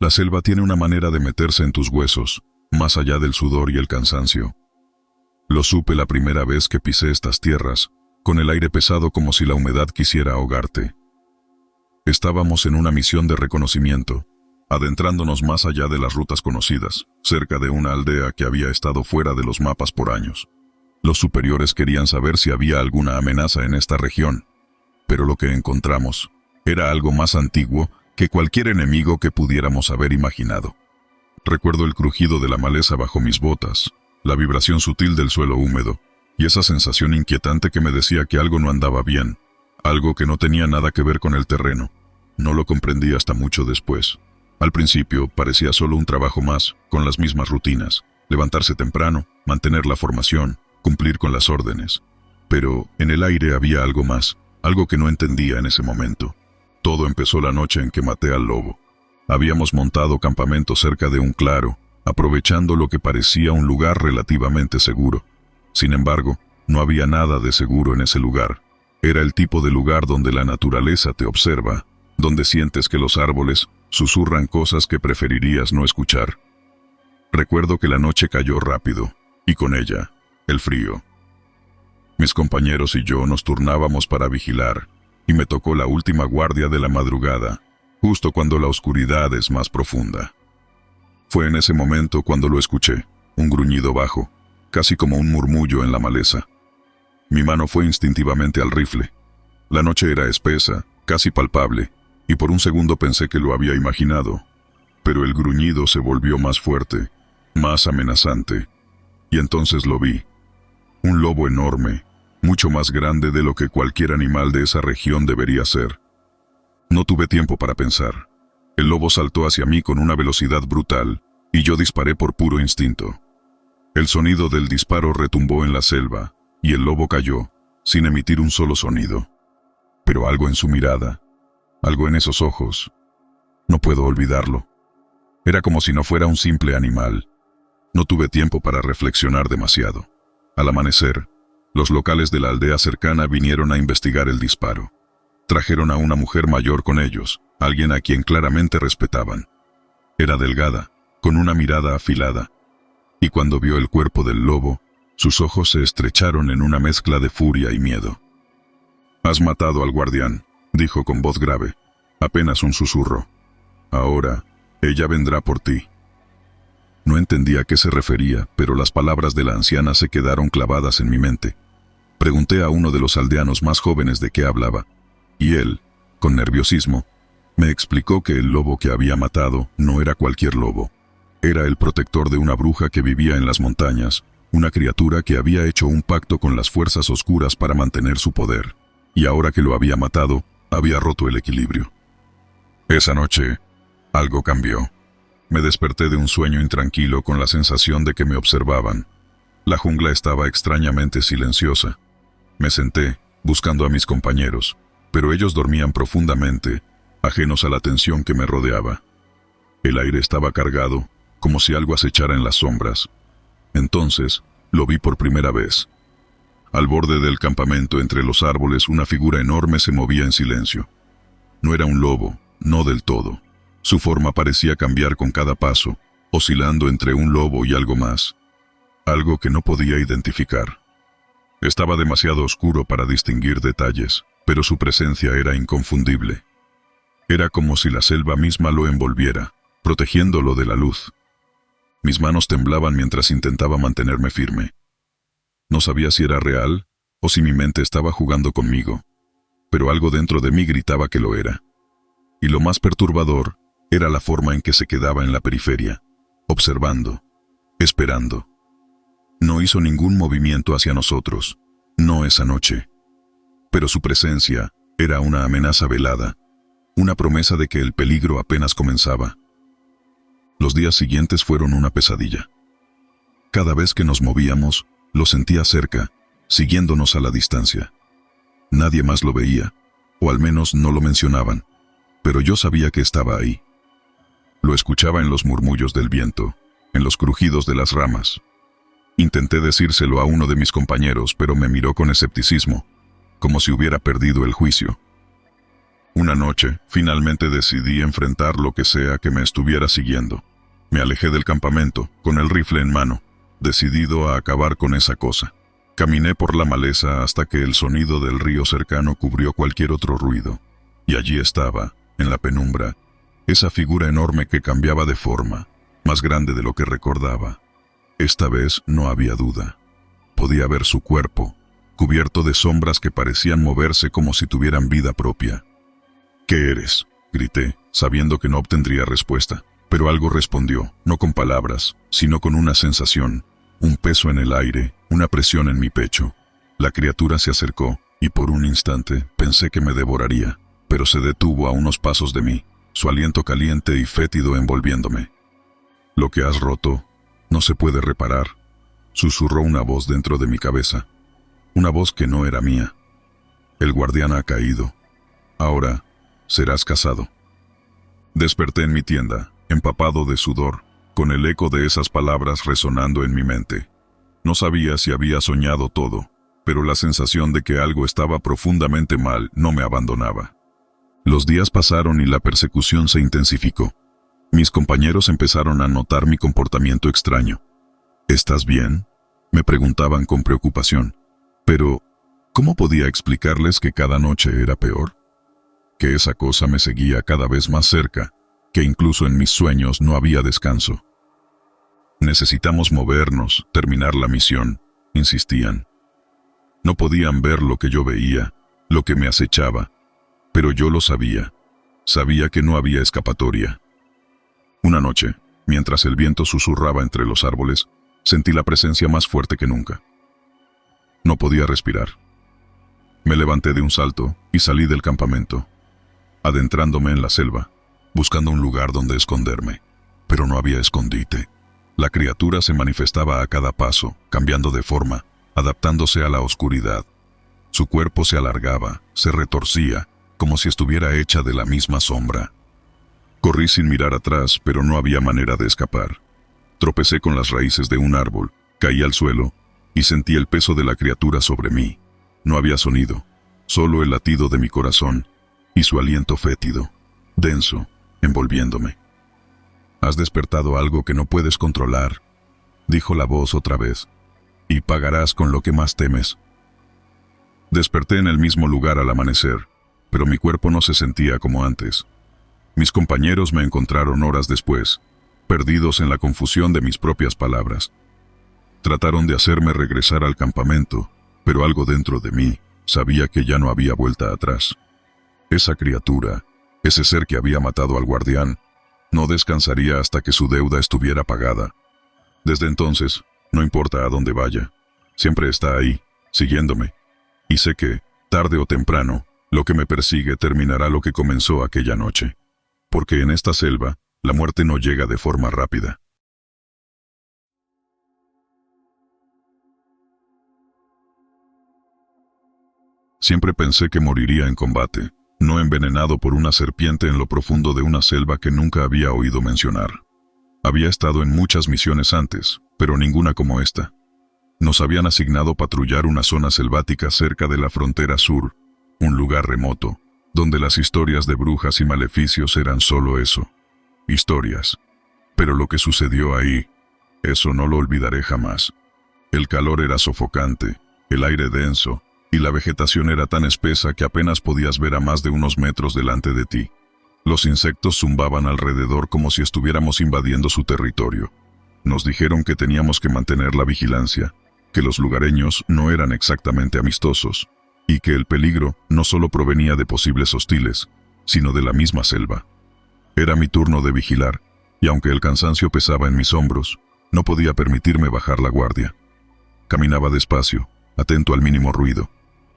La selva tiene una manera de meterse en tus huesos, más allá del sudor y el cansancio. Lo supe la primera vez que pisé estas tierras, con el aire pesado como si la humedad quisiera ahogarte. Estábamos en una misión de reconocimiento, adentrándonos más allá de las rutas conocidas, cerca de una aldea que había estado fuera de los mapas por años. Los superiores querían saber si había alguna amenaza en esta región, pero lo que encontramos era algo más antiguo que cualquier enemigo que pudiéramos haber imaginado. Recuerdo el crujido de la maleza bajo mis botas, la vibración sutil del suelo húmedo, y esa sensación inquietante que me decía que algo no andaba bien, algo que no tenía nada que ver con el terreno. No lo comprendí hasta mucho después. Al principio parecía solo un trabajo más, con las mismas rutinas, levantarse temprano, mantener la formación, cumplir con las órdenes. Pero en el aire había algo más, algo que no entendía en ese momento. Todo empezó la noche en que maté al lobo. Habíamos montado campamento cerca de un claro, aprovechando lo que parecía un lugar relativamente seguro. Sin embargo, no había nada de seguro en ese lugar. Era el tipo de lugar donde la naturaleza te observa, donde sientes que los árboles susurran cosas que preferirías no escuchar. Recuerdo que la noche cayó rápido, y con ella, el frío. Mis compañeros y yo nos turnábamos para vigilar, y me tocó la última guardia de la madrugada, justo cuando la oscuridad es más profunda. Fue en ese momento cuando lo escuché, un gruñido bajo, casi como un murmullo en la maleza. Mi mano fue instintivamente al rifle. La noche era espesa, casi palpable, y por un segundo pensé que lo había imaginado. Pero el gruñido se volvió más fuerte, más amenazante, y entonces lo vi. Un lobo enorme, mucho más grande de lo que cualquier animal de esa región debería ser. No tuve tiempo para pensar. El lobo saltó hacia mí con una velocidad brutal, y yo disparé por puro instinto. El sonido del disparo retumbó en la selva, y el lobo cayó, sin emitir un solo sonido. Pero algo en su mirada, algo en esos ojos, no puedo olvidarlo. Era como si no fuera un simple animal. No tuve tiempo para reflexionar demasiado. Al amanecer, los locales de la aldea cercana vinieron a investigar el disparo. Trajeron a una mujer mayor con ellos, alguien a quien claramente respetaban. Era delgada, con una mirada afilada, y cuando vio el cuerpo del lobo, sus ojos se estrecharon en una mezcla de furia y miedo. «Has matado al guardián», dijo con voz grave, apenas un susurro. «Ahora, ella vendrá por ti». No entendía a qué se refería, pero las palabras de la anciana se quedaron clavadas en mi mente. Pregunté a uno de los aldeanos más jóvenes de qué hablaba, y él, con nerviosismo, me explicó que el lobo que había matado no era cualquier lobo. Era el protector de una bruja que vivía en las montañas, una criatura que había hecho un pacto con las fuerzas oscuras para mantener su poder, y ahora que lo había matado, había roto el equilibrio. Esa noche, algo cambió. Me desperté de un sueño intranquilo con la sensación de que me observaban. La jungla estaba extrañamente silenciosa. Me senté, buscando a mis compañeros, pero ellos dormían profundamente, ajenos a la tensión que me rodeaba. El aire estaba cargado, como si algo acechara en las sombras. Entonces, lo vi por primera vez. Al borde del campamento, entre los árboles, una figura enorme se movía en silencio. No era un lobo, no del todo. Su forma parecía cambiar con cada paso, oscilando entre un lobo y algo más. Algo que no podía identificar. Estaba demasiado oscuro para distinguir detalles, pero su presencia era inconfundible. Era como si la selva misma lo envolviera, protegiéndolo de la luz. Mis manos temblaban mientras intentaba mantenerme firme. No sabía si era real o si mi mente estaba jugando conmigo, pero algo dentro de mí gritaba que lo era. Y lo más perturbador era la forma en que se quedaba en la periferia, observando, esperando. No hizo ningún movimiento hacia nosotros, no esa noche. Pero su presencia era una amenaza velada, una promesa de que el peligro apenas comenzaba. Los días siguientes fueron una pesadilla. Cada vez que nos movíamos, lo sentía cerca, siguiéndonos a la distancia. Nadie más lo veía, o al menos no lo mencionaban, pero yo sabía que estaba ahí. Lo escuchaba en los murmullos del viento, en los crujidos de las ramas. Intenté decírselo a uno de mis compañeros, pero me miró con escepticismo, como si hubiera perdido el juicio. Una noche, finalmente decidí enfrentar lo que sea que me estuviera siguiendo. Me alejé del campamento, con el rifle en mano, decidido a acabar con esa cosa. Caminé por la maleza hasta que el sonido del río cercano cubrió cualquier otro ruido. Y allí estaba, en la penumbra, esa figura enorme que cambiaba de forma, más grande de lo que recordaba. Esta vez no había duda. Podía ver su cuerpo, cubierto de sombras que parecían moverse como si tuvieran vida propia. «¿Qué eres?», grité, sabiendo que no obtendría respuesta. Pero algo respondió, no con palabras, sino con una sensación, un peso en el aire, una presión en mi pecho. La criatura se acercó, y por un instante pensé que me devoraría, pero se detuvo a unos pasos de mí, su aliento caliente y fétido envolviéndome. «Lo que has roto no se puede reparar», susurró una voz dentro de mi cabeza, una voz que no era mía. «El guardián ha caído. Ahora serás casado». Desperté en mi tienda, empapado de sudor, con el eco de esas palabras resonando en mi mente. No sabía si había soñado todo, pero la sensación de que algo estaba profundamente mal no me abandonaba. Los días pasaron y la persecución se intensificó. Mis compañeros empezaron a notar mi comportamiento extraño. «¿Estás bien?», me preguntaban con preocupación. Pero, ¿cómo podía explicarles que cada noche era peor? Que esa cosa me seguía cada vez más cerca, que incluso en mis sueños no había descanso. «Necesitamos movernos, terminar la misión», insistían. No podían ver lo que yo veía, lo que me acechaba, pero yo lo sabía. Sabía que no había escapatoria. Una noche, mientras el viento susurraba entre los árboles, sentí la presencia más fuerte que nunca. No podía respirar. Me levanté de un salto y salí del campamento, adentrándome en la selva, buscando un lugar donde esconderme. Pero no había escondite. La criatura se manifestaba a cada paso, cambiando de forma, adaptándose a la oscuridad. Su cuerpo se alargaba, se retorcía, como si estuviera hecha de la misma sombra. Corrí sin mirar atrás, pero no había manera de escapar. Tropecé con las raíces de un árbol, caí al suelo, y sentí el peso de la criatura sobre mí. No había sonido, solo el latido de mi corazón, y su aliento fétido, denso, envolviéndome. «Has despertado algo que no puedes controlar», dijo la voz otra vez, «y pagarás con lo que más temes». Desperté en el mismo lugar al amanecer, pero mi cuerpo no se sentía como antes. Mis compañeros me encontraron horas después, perdidos en la confusión de mis propias palabras. Trataron de hacerme regresar al campamento, pero algo dentro de mí sabía que ya no había vuelta atrás. Esa criatura, ese ser que había matado al guardián, no descansaría hasta que su deuda estuviera pagada. Desde entonces, no importa a dónde vaya, siempre está ahí, siguiéndome. Y sé que, tarde o temprano, lo que me persigue terminará lo que comenzó aquella noche. Porque en esta selva, la muerte no llega de forma rápida. Siempre pensé que moriría en combate, no envenenado por una serpiente en lo profundo de una selva que nunca había oído mencionar. Había estado en muchas misiones antes, pero ninguna como esta. Nos habían asignado patrullar una zona selvática cerca de la frontera sur, un lugar remoto, donde las historias de brujas y maleficios eran solo eso, historias. Pero lo que sucedió ahí, eso no lo olvidaré jamás. El calor era sofocante, el aire denso, y la vegetación era tan espesa que apenas podías ver a más de unos metros delante de ti. Los insectos zumbaban alrededor como si estuviéramos invadiendo su territorio. Nos dijeron que teníamos que mantener la vigilancia, que los lugareños no eran exactamente amistosos, y que el peligro no solo provenía de posibles hostiles, sino de la misma selva. Era mi turno de vigilar, y aunque el cansancio pesaba en mis hombros, no podía permitirme bajar la guardia. Caminaba despacio, atento al mínimo ruido,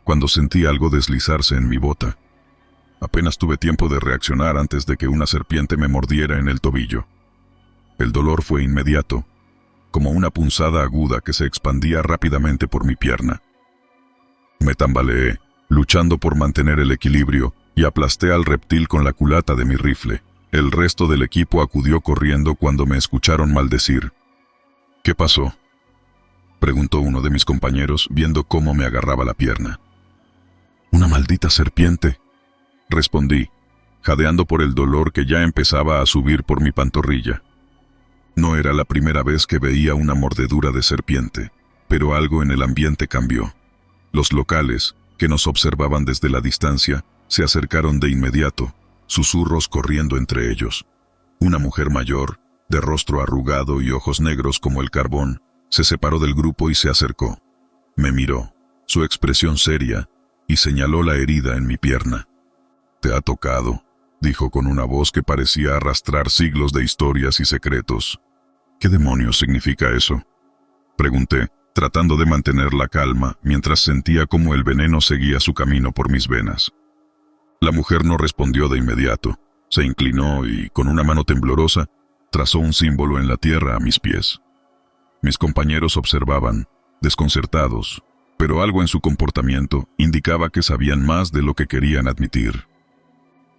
cuando sentí algo deslizarse en mi bota. Apenas tuve tiempo de reaccionar antes de que una serpiente me mordiera en el tobillo. El dolor fue inmediato, como una punzada aguda que se expandía rápidamente por mi pierna. Me tambaleé, luchando por mantener el equilibrio, y aplasté al reptil con la culata de mi rifle. El resto del equipo acudió corriendo cuando me escucharon maldecir. «¿Qué pasó?», preguntó uno de mis compañeros, viendo cómo me agarraba la pierna. «Una maldita serpiente», respondí, jadeando por el dolor que ya empezaba a subir por mi pantorrilla. No era la primera vez que veía una mordedura de serpiente, pero algo en el ambiente cambió. Los locales, que nos observaban desde la distancia, se acercaron de inmediato, susurros corriendo entre ellos. Una mujer mayor, de rostro arrugado y ojos negros como el carbón, se separó del grupo y se acercó. Me miró, su expresión seria, y señaló la herida en mi pierna. «Te ha tocado», dijo con una voz que parecía arrastrar siglos de historias y secretos. «¿Qué demonios significa eso?», pregunté, tratando de mantener la calma mientras sentía cómo el veneno seguía su camino por mis venas. La mujer no respondió de inmediato. Se inclinó y, con una mano temblorosa, trazó un símbolo en la tierra a mis pies. Mis compañeros observaban, desconcertados, pero algo en su comportamiento indicaba que sabían más de lo que querían admitir.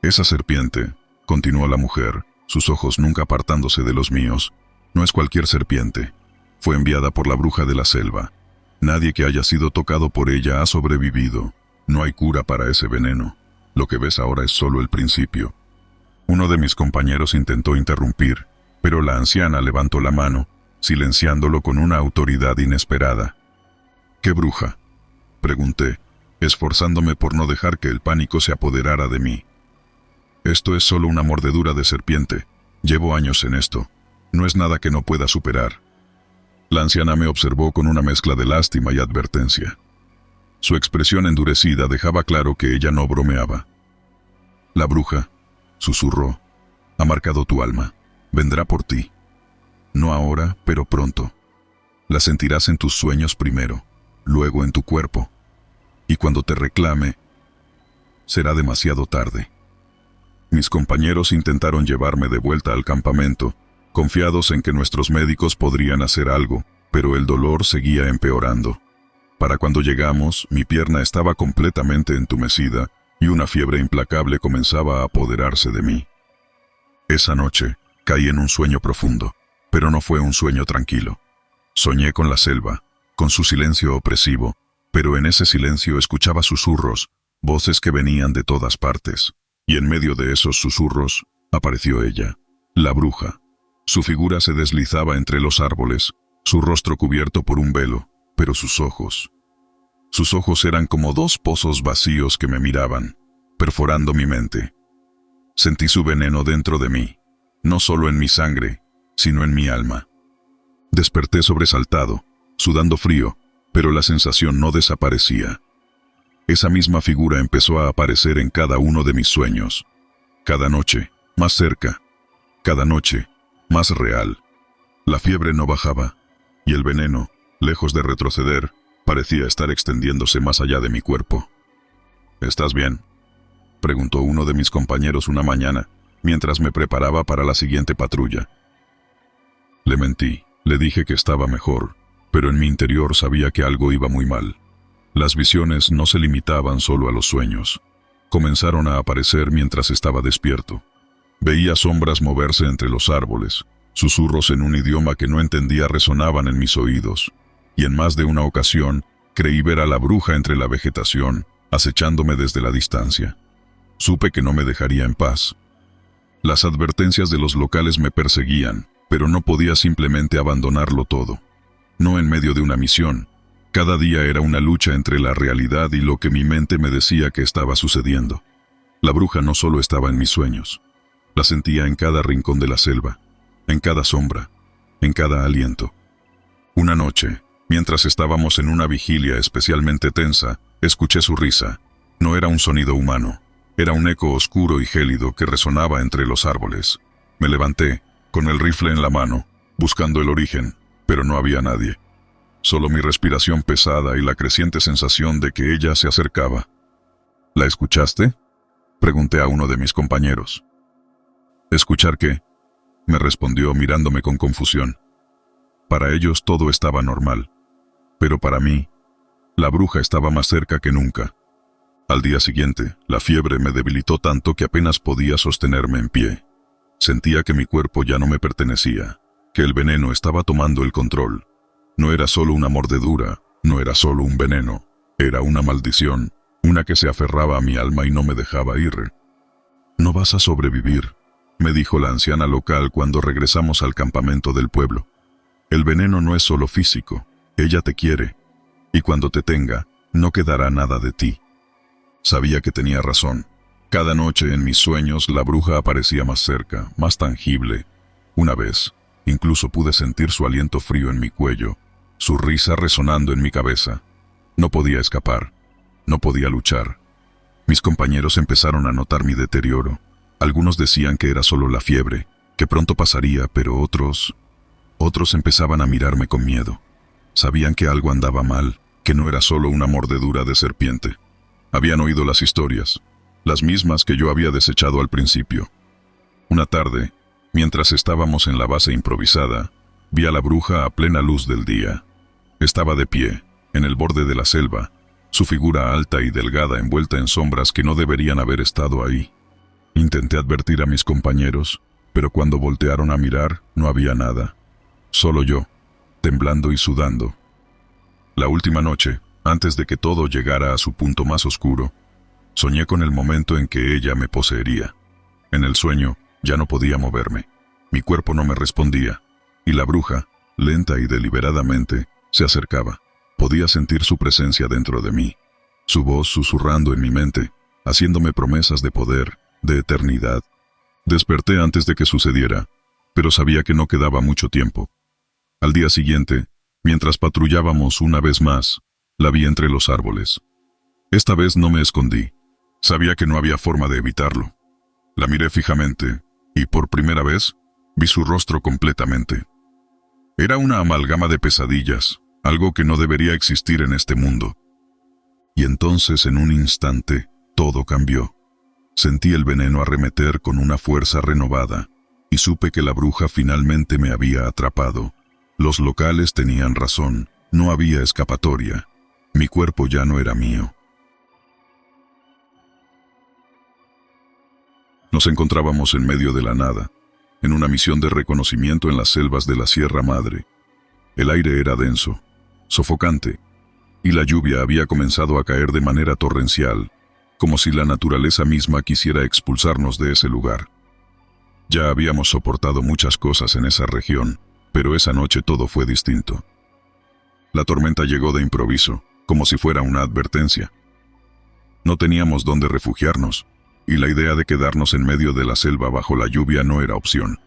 «Esa serpiente», continuó la mujer, sus ojos nunca apartándose de los míos, «no es cualquier serpiente. Fue enviada por la bruja de la selva. Nadie que haya sido tocado por ella ha sobrevivido. No hay cura para ese veneno. Lo que ves ahora es solo el principio». Uno de mis compañeros intentó interrumpir, pero la anciana levantó la mano, silenciándolo con una autoridad inesperada. «¿Qué bruja?», pregunté, esforzándome por no dejar que el pánico se apoderara de mí. «Esto es solo una mordedura de serpiente. Llevo años en esto. No es nada que no pueda superar». La anciana me observó con una mezcla de lástima y advertencia. Su expresión endurecida dejaba claro que ella no bromeaba. «La bruja», susurró, «ha marcado tu alma. Vendrá por ti. No ahora, pero pronto. La sentirás en tus sueños primero, luego en tu cuerpo. Y cuando te reclame, será demasiado tarde». Mis compañeros intentaron llevarme de vuelta al campamento, confiados en que nuestros médicos podrían hacer algo, pero el dolor seguía empeorando. Para cuando llegamos, mi pierna estaba completamente entumecida y una fiebre implacable comenzaba a apoderarse de mí. Esa noche, caí en un sueño profundo, pero no fue un sueño tranquilo. Soñé con la selva, con su silencio opresivo, pero en ese silencio escuchaba susurros, voces que venían de todas partes, y en medio de esos susurros apareció ella, la bruja. Su figura se deslizaba entre los árboles, su rostro cubierto por un velo, pero sus ojos eran como dos pozos vacíos que me miraban, perforando mi mente. Sentí su veneno dentro de mí, no solo en mi sangre, sino en mi alma. Desperté sobresaltado, sudando frío, pero la sensación no desaparecía. Esa misma figura empezó a aparecer en cada uno de mis sueños. Cada noche, más cerca. Cada noche, más real. La fiebre no bajaba, y el veneno, lejos de retroceder, parecía estar extendiéndose más allá de mi cuerpo. «¿Estás bien?», preguntó uno de mis compañeros una mañana, mientras me preparaba para la siguiente patrulla. Le mentí, le dije que estaba mejor, pero en mi interior sabía que algo iba muy mal. Las visiones no se limitaban solo a los sueños. Comenzaron a aparecer mientras estaba despierto. Veía sombras moverse entre los árboles, susurros en un idioma que no entendía resonaban en mis oídos, y en más de una ocasión creí ver a la bruja entre la vegetación, acechándome desde la distancia. Supe que no me dejaría en paz. Las advertencias de los locales me perseguían, pero no podía simplemente abandonarlo todo. No en medio de una misión. Cada día era una lucha entre la realidad y lo que mi mente me decía que estaba sucediendo. La bruja no solo estaba en mis sueños. La sentía en cada rincón de la selva, en cada sombra, en cada aliento. Una noche, mientras estábamos en una vigilia especialmente tensa, escuché su risa. No era un sonido humano. Era un eco oscuro y gélido que resonaba entre los árboles. Me levanté, con el rifle en la mano, buscando el origen, pero no había nadie. Solo mi respiración pesada y la creciente sensación de que ella se acercaba. «¿La escuchaste?», pregunté a uno de mis compañeros. «¿Escuchar qué?», me respondió mirándome con confusión. Para ellos todo estaba normal, pero para mí, la bruja estaba más cerca que nunca. Al día siguiente, la fiebre me debilitó tanto que apenas podía sostenerme en pie. Sentía que mi cuerpo ya no me pertenecía, que el veneno estaba tomando el control. No era solo una mordedura, no era solo un veneno, era una maldición, una que se aferraba a mi alma y no me dejaba ir. «No vas a sobrevivir», me dijo la anciana local cuando regresamos al campamento del pueblo. «El veneno no es solo físico, ella te quiere, y cuando te tenga, no quedará nada de ti». Sabía que tenía razón. Cada noche en mis sueños la bruja aparecía más cerca, más tangible. Una vez, incluso pude sentir su aliento frío en mi cuello, su risa resonando en mi cabeza. No podía escapar, no podía luchar. Mis compañeros empezaron a notar mi deterioro. Algunos decían que era solo la fiebre, que pronto pasaría, pero otros empezaban a mirarme con miedo. Sabían que algo andaba mal, que no era solo una mordedura de serpiente. Habían oído las historias, las mismas que yo había desechado al principio. Una tarde, mientras estábamos en la base improvisada, vi a la bruja a plena luz del día. Estaba de pie, en el borde de la selva, su figura alta y delgada envuelta en sombras que no deberían haber estado ahí. Intenté advertir a mis compañeros, pero cuando voltearon a mirar, no había nada. Solo yo, temblando y sudando. La última noche, antes de que todo llegara a su punto más oscuro, soñé con el momento en que ella me poseería. En el sueño, ya no podía moverme. Mi cuerpo no me respondía, y la bruja, lenta y deliberadamente, se acercaba. Podía sentir su presencia dentro de mí, su voz susurrando en mi mente, haciéndome promesas de poder, de eternidad. Desperté antes de que sucediera, pero sabía que no quedaba mucho tiempo. Al día siguiente, mientras patrullábamos una vez más, la vi entre los árboles. Esta vez no me escondí. Sabía que no había forma de evitarlo. La miré fijamente, y por primera vez, vi su rostro completamente. Era una amalgama de pesadillas, algo que no debería existir en este mundo. Y entonces, en un instante, todo cambió. Sentí el veneno arremeter con una fuerza renovada, y supe que la bruja finalmente me había atrapado. Los locales tenían razón, no había escapatoria. Mi cuerpo ya no era mío. Nos encontrábamos en medio de la nada, en una misión de reconocimiento en las selvas de la Sierra Madre. El aire era denso, sofocante, y la lluvia había comenzado a caer de manera torrencial, como si la naturaleza misma quisiera expulsarnos de ese lugar. Ya habíamos soportado muchas cosas en esa región, pero esa noche todo fue distinto. La tormenta llegó de improviso, como si fuera una advertencia. No teníamos dónde refugiarnos, y la idea de quedarnos en medio de la selva bajo la lluvia no era opción.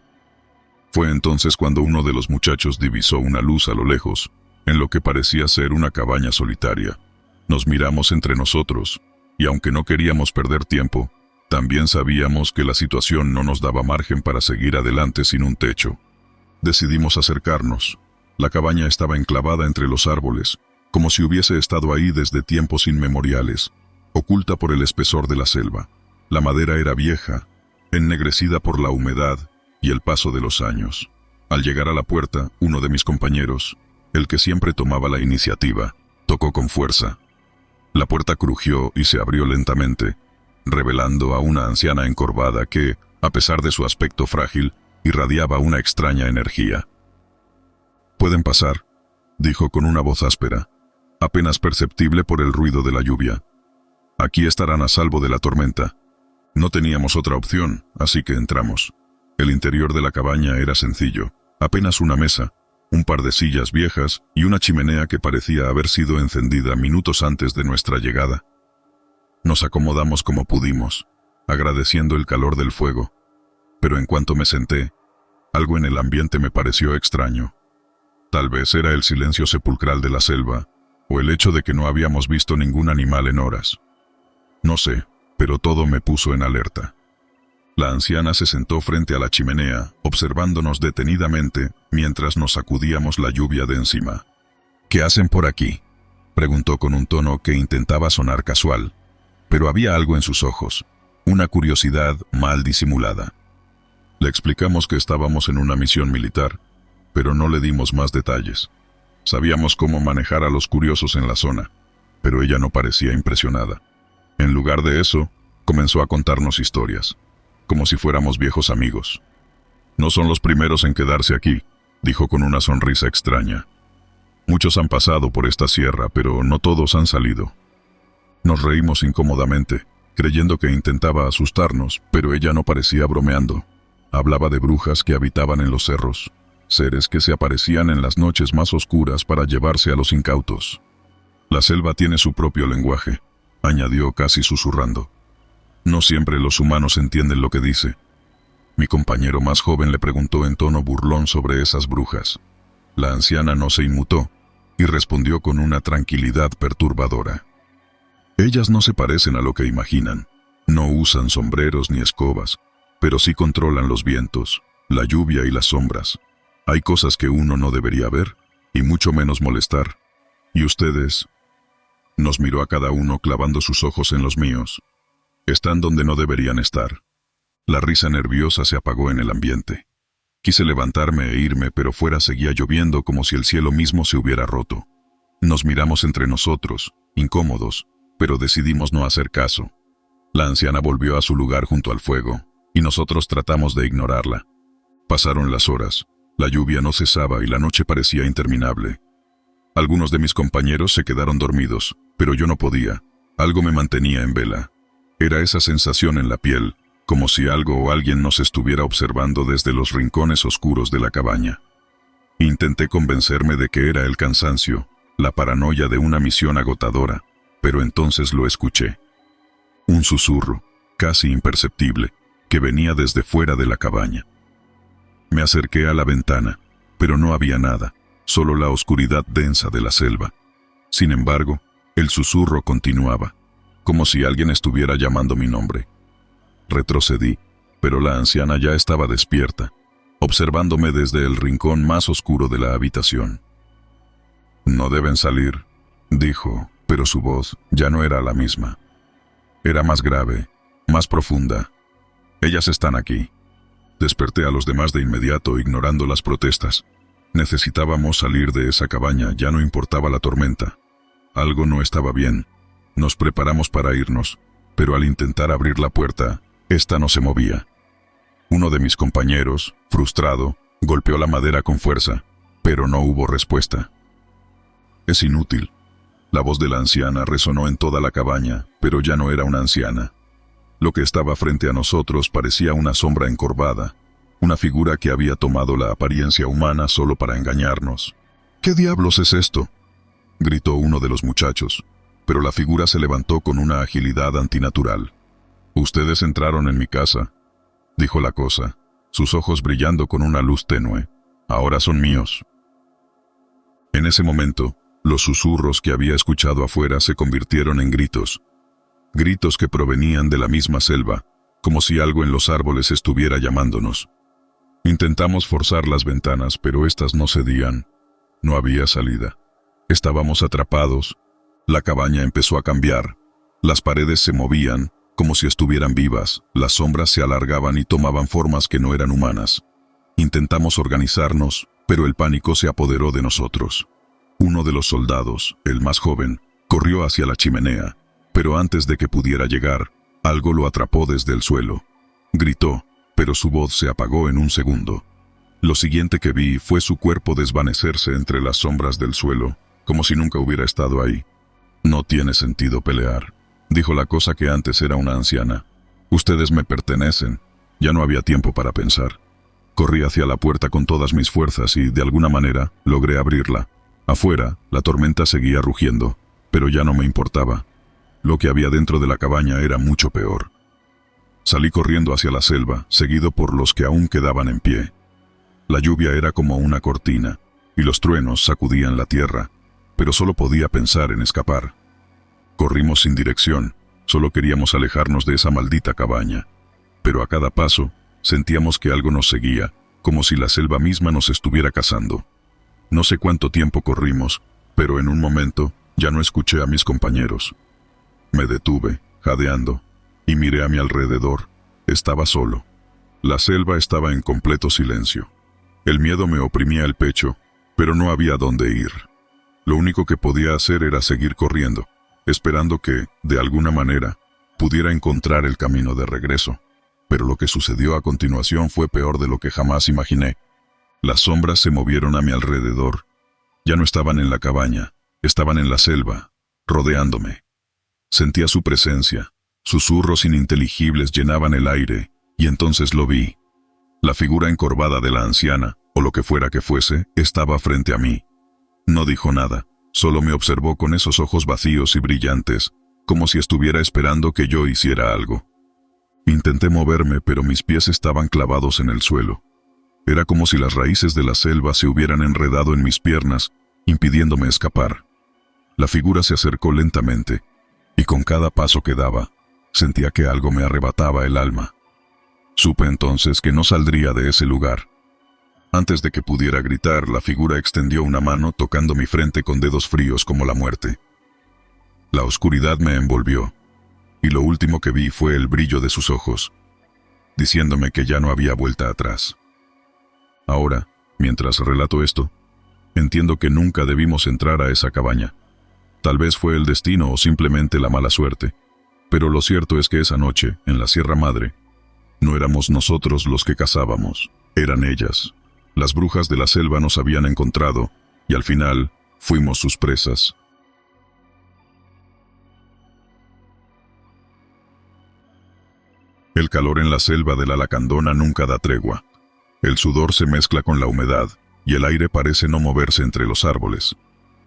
Fue entonces cuando uno de los muchachos divisó una luz a lo lejos, en lo que parecía ser una cabaña solitaria. Nos miramos entre nosotros, y aunque no queríamos perder tiempo, también sabíamos que la situación no nos daba margen para seguir adelante sin un techo. Decidimos acercarnos. La cabaña estaba enclavada entre los árboles, como si hubiese estado ahí desde tiempos inmemoriales, oculta por el espesor de la selva. La madera era vieja, ennegrecida por la humedad y el paso de los años. Al llegar a la puerta, uno de mis compañeros, el que siempre tomaba la iniciativa, tocó con fuerza. La puerta crujió y se abrió lentamente, revelando a una anciana encorvada que, a pesar de su aspecto frágil, irradiaba una extraña energía. «Pueden pasar», dijo con una voz áspera, apenas perceptible por el ruido de la lluvia. «Aquí estarán a salvo de la tormenta». No teníamos otra opción, así que entramos. El interior de la cabaña era sencillo, apenas una mesa, un par de sillas viejas y una chimenea que parecía haber sido encendida minutos antes de nuestra llegada. Nos acomodamos como pudimos, agradeciendo el calor del fuego, pero en cuanto me senté, algo en el ambiente me pareció extraño. Tal vez era el silencio sepulcral de la selva, o el hecho de que no habíamos visto ningún animal en horas. No sé, pero todo me puso en alerta. La anciana se sentó frente a la chimenea, observándonos detenidamente mientras nos sacudíamos la lluvia de encima. «¿Qué hacen por aquí?», preguntó con un tono que intentaba sonar casual, pero había algo en sus ojos, una curiosidad mal disimulada. Le explicamos que estábamos en una misión militar, pero no le dimos más detalles. Sabíamos cómo manejar a los curiosos en la zona, pero ella no parecía impresionada. En lugar de eso, comenzó a contarnos historias, como si fuéramos viejos amigos. «No son los primeros en quedarse aquí», dijo con una sonrisa extraña. «Muchos han pasado por esta sierra, pero no todos han salido. Nos reímos incómodamente, creyendo que intentaba asustarnos, pero ella no parecía bromeando. Hablaba de brujas que habitaban en los cerros, seres que se aparecían en las noches más oscuras para llevarse a los incautos. La selva tiene su propio lenguaje, añadió casi susurrando. No siempre los humanos entienden lo que dice. Mi compañero más joven le preguntó en tono burlón sobre esas brujas. La anciana no se inmutó y respondió con una tranquilidad perturbadora. Ellas no se parecen a lo que imaginan. No usan sombreros ni escobas, pero sí controlan los vientos, la lluvia y las sombras. Hay cosas que uno no debería ver, y mucho menos molestar. ¿Y ustedes? Nos miró a cada uno clavando sus ojos en los míos. Están donde no deberían estar. La risa nerviosa se apagó en el ambiente. Quise levantarme e irme, pero fuera seguía lloviendo como si el cielo mismo se hubiera roto. Nos miramos entre nosotros, incómodos, pero decidimos no hacer caso. La anciana volvió a su lugar junto al fuego, y nosotros tratamos de ignorarla. Pasaron las horas, la lluvia no cesaba y la noche parecía interminable. Algunos de mis compañeros se quedaron dormidos, pero yo no podía. Algo me mantenía en vela. Era esa sensación en la piel, como si algo o alguien nos estuviera observando desde los rincones oscuros de la cabaña. Intenté convencerme de que era el cansancio, la paranoia de una misión agotadora, pero entonces lo escuché. Un susurro, casi imperceptible, que venía desde fuera de la cabaña. Me acerqué a la ventana, pero no había nada, solo la oscuridad densa de la selva. Sin embargo, el susurro continuaba, como si alguien estuviera llamando mi nombre. Retrocedí, pero la anciana ya estaba despierta, observándome desde el rincón más oscuro de la habitación. «No deben salir», dijo, pero su voz ya no era la misma. Era más grave, más profunda. «Ellas están aquí». Desperté a los demás de inmediato, ignorando las protestas. Necesitábamos salir de esa cabaña, ya no importaba la tormenta. Algo no estaba bien. Nos preparamos para irnos, pero al intentar abrir la puerta, esta no se movía. Uno de mis compañeros, frustrado, golpeó la madera con fuerza, pero no hubo respuesta. «Es inútil». La voz de la anciana resonó en toda la cabaña, pero ya no era una anciana. Lo que estaba frente a nosotros parecía una sombra encorvada, una figura que había tomado la apariencia humana solo para engañarnos. «¿Qué diablos es esto?», gritó uno de los muchachos, pero la figura se levantó con una agilidad antinatural. «Ustedes entraron en mi casa», dijo la cosa, sus ojos brillando con una luz tenue. «Ahora son míos». En ese momento, los susurros que había escuchado afuera se convirtieron en gritos. Gritos que provenían de la misma selva, como si algo en los árboles estuviera llamándonos. Intentamos forzar las ventanas, pero éstas no cedían. No había salida. Estábamos atrapados. La cabaña empezó a cambiar. Las paredes se movían, como si estuvieran vivas. Las sombras se alargaban y tomaban formas que no eran humanas. Intentamos organizarnos, pero el pánico se apoderó de nosotros. Uno de los soldados, el más joven, corrió hacia la chimenea, pero antes de que pudiera llegar, algo lo atrapó desde el suelo. Gritó, pero su voz se apagó en un segundo. Lo siguiente que vi fue su cuerpo desvanecerse entre las sombras del suelo, como si nunca hubiera estado ahí. «No tiene sentido pelear», dijo la cosa que antes era una anciana. «Ustedes me pertenecen». Ya no había tiempo para pensar. Corrí hacia la puerta con todas mis fuerzas y, de alguna manera, logré abrirla. Afuera, la tormenta seguía rugiendo, pero ya no me importaba. Lo que había dentro de la cabaña era mucho peor. Salí corriendo hacia la selva, seguido por los que aún quedaban en pie. La lluvia era como una cortina, y los truenos sacudían la tierra, pero solo podía pensar en escapar. Corrimos sin dirección, solo queríamos alejarnos de esa maldita cabaña. Pero a cada paso, sentíamos que algo nos seguía, como si la selva misma nos estuviera cazando. No sé cuánto tiempo corrimos, pero en un momento ya no escuché a mis compañeros. Me detuve, jadeando, y miré a mi alrededor. Estaba solo. La selva estaba en completo silencio. El miedo me oprimía el pecho, pero no había dónde ir. Lo único que podía hacer era seguir corriendo, esperando que, de alguna manera, pudiera encontrar el camino de regreso. Pero lo que sucedió a continuación fue peor de lo que jamás imaginé. Las sombras se movieron a mi alrededor. Ya no estaban en la cabaña, estaban en la selva, rodeándome. Sentía su presencia. Susurros ininteligibles llenaban el aire, y entonces lo vi. La figura encorvada de la anciana, o lo que fuera que fuese, estaba frente a mí. No dijo nada, solo me observó con esos ojos vacíos y brillantes, como si estuviera esperando que yo hiciera algo. Intenté moverme, pero mis pies estaban clavados en el suelo. Era como si las raíces de la selva se hubieran enredado en mis piernas, impidiéndome escapar. La figura se acercó lentamente, y con cada paso que daba, sentía que algo me arrebataba el alma. Supe entonces que no saldría de ese lugar. Antes de que pudiera gritar, la figura extendió una mano tocando mi frente con dedos fríos como la muerte. La oscuridad me envolvió, y lo último que vi fue el brillo de sus ojos, diciéndome que ya no había vuelta atrás. Ahora, mientras relato esto, entiendo que nunca debimos entrar a esa cabaña. Tal vez fue el destino o simplemente la mala suerte, pero lo cierto es que esa noche, en la Sierra Madre, no éramos nosotros los que cazábamos, eran ellas. Las brujas de la selva nos habían encontrado, y al final, fuimos sus presas. El calor en la selva de la Lacandona nunca da tregua. El sudor se mezcla con la humedad, y el aire parece no moverse entre los árboles.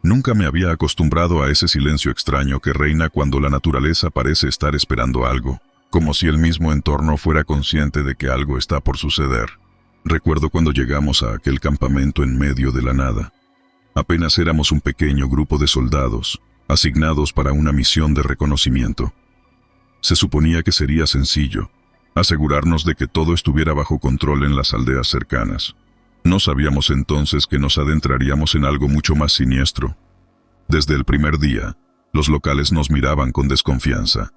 Nunca me había acostumbrado a ese silencio extraño que reina cuando la naturaleza parece estar esperando algo, como si el mismo entorno fuera consciente de que algo está por suceder. Recuerdo cuando llegamos a aquel campamento en medio de la nada. Apenas éramos un pequeño grupo de soldados, asignados para una misión de reconocimiento. Se suponía que sería sencillo, asegurarnos de que todo estuviera bajo control en las aldeas cercanas. No sabíamos entonces que nos adentraríamos en algo mucho más siniestro. Desde el primer día, los locales nos miraban con desconfianza.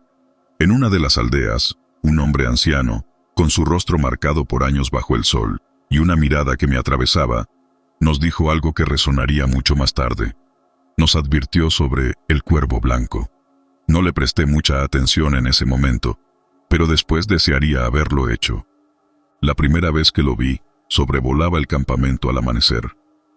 En una de las aldeas, un hombre anciano, con su rostro marcado por años bajo el sol, y una mirada que me atravesaba, nos dijo algo que resonaría mucho más tarde. Nos advirtió sobre el cuervo blanco. No le presté mucha atención en ese momento, pero después desearía haberlo hecho. La primera vez que lo vi, sobrevolaba el campamento al amanecer.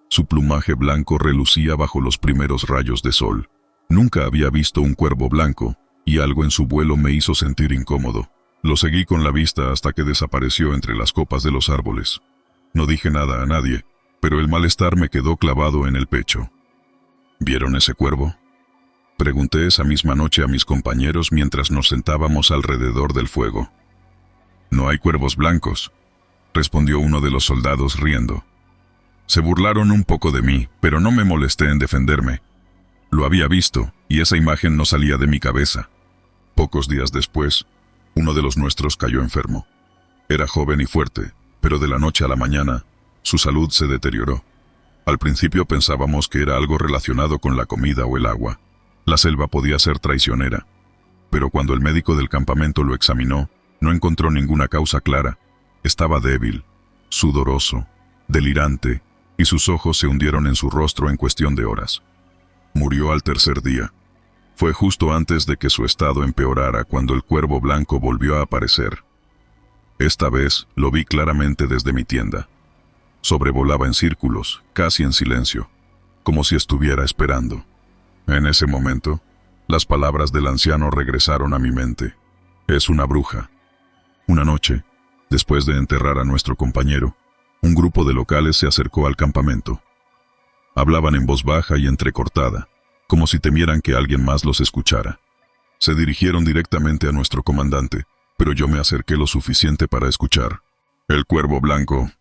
Su plumaje blanco relucía bajo los primeros rayos de sol. Nunca había visto un cuervo blanco, y algo en su vuelo me hizo sentir incómodo. Lo seguí con la vista hasta que desapareció entre las copas de los árboles. No dije nada a nadie, pero el malestar me quedó clavado en el pecho. ¿Vieron ese cuervo?, pregunté esa misma noche a mis compañeros mientras nos sentábamos alrededor del fuego. «No hay cuervos blancos», respondió uno de los soldados riendo. Se burlaron un poco de mí, pero no me molesté en defenderme. Lo había visto, y esa imagen no salía de mi cabeza. Pocos días después, uno de los nuestros cayó enfermo. Era joven y fuerte, pero de la noche a la mañana, su salud se deterioró. Al principio pensábamos que era algo relacionado con la comida o el agua. La selva podía ser traicionera, pero cuando el médico del campamento lo examinó, no encontró ninguna causa clara. Estaba débil, sudoroso, delirante, y sus ojos se hundieron en su rostro en cuestión de horas. Murió al tercer día. Fue justo antes de que su estado empeorara cuando el cuervo blanco volvió a aparecer. Esta vez lo vi claramente desde mi tienda. Sobrevolaba en círculos, casi en silencio, como si estuviera esperando. En ese momento, las palabras del anciano regresaron a mi mente. Es una bruja. Una noche, después de enterrar a nuestro compañero, un grupo de locales se acercó al campamento. Hablaban en voz baja y entrecortada, como si temieran que alguien más los escuchara. Se dirigieron directamente a nuestro comandante, pero yo me acerqué lo suficiente para escuchar. «El cuervo blanco»,